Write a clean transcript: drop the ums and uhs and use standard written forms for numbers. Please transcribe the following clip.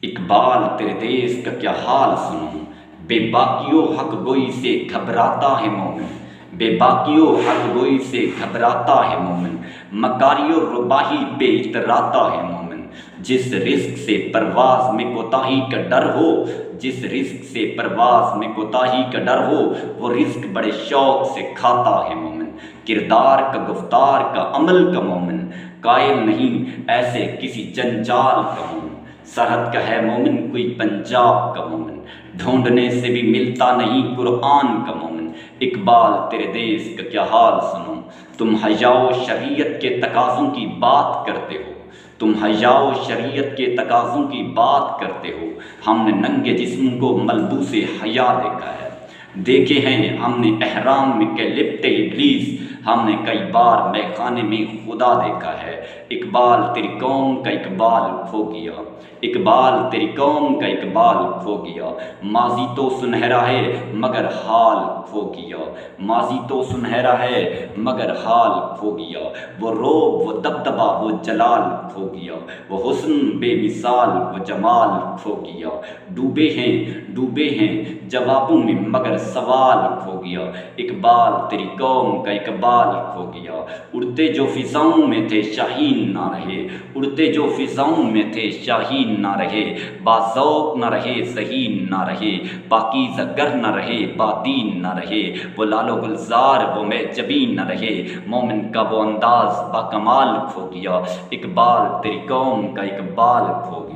اقبال تیرے دیس کا کیا حال سنوں، بے باکیوں حق گوئی سے گھبراتا ہے مومن، بے باکیوں حق گوئی سے گھبراتا ہے مومن، مکاریوں رباہی پہ اتراتا ہے مومن۔ جس رزق سے پرواز میں کوتاہی کا ڈر ہو، جس رزق سے پرواز میں کوتاہی کا ڈر ہو، وہ رزق بڑے شوق سے کھاتا ہے مومن۔ کردار کا، گفتار کا، عمل کا مومن، قائل نہیں ایسے کسی جنجال کا مومن۔ سرحد کا ہے مومن کوئی پنجاب کا مومن، ڈھونڈنے سے بھی ملتا نہیں قرآن کا مومن۔ اقبال تیرے دیس کا کیا حال سنوں، تم حیا و شریعت کے تقاضوں کی بات کرتے ہو، تم حیا و شریعت کے تقاضوں کی بات کرتے ہو۔ ہم نے ننگے جسم کو ملبوس حیا دیکھا ہے، دیکھے ہیں ہم نے احرام میں کہ لپٹے ابلیس، ہم نے کئی بار مے خانے میں خدا دیکھا ہے۔ اقبال تیری قوم کا اقبال کھو گیا، اقبال تیری قوم کا اقبال کھو گیا۔ ماضی تو سنہرا ہے مگر حال کھو گیا، ماضی تو سنہرا ہے مگر حال کھو گیا۔ وہ روب، وہ دبدبا، وہ جلال کھو گیا، وہ حسن بے مثال، وہ جمال کھو گیا۔ ڈوبے ہیں جوابوں میں مگر سوال کھو گیا۔ اقبال تیری قوم کا اقبال کھو گیا۔ اڑتے جو فضاؤں میں تھے شاہین نہ رہے، اڑتے جو فضاؤں میں تھے شاہین نہ رہے، باذوق نہ رہے، ذہین نہ رہے، پاکیزہ گر نہ رہے، بادین نہ رہے۔ وہ لال و گلزار، وہ میں جبین نہ رہے، مومن کا وہ انداز با کمال کھو گیا۔ اقبال تیری قوم کا اقبال کھو گیا۔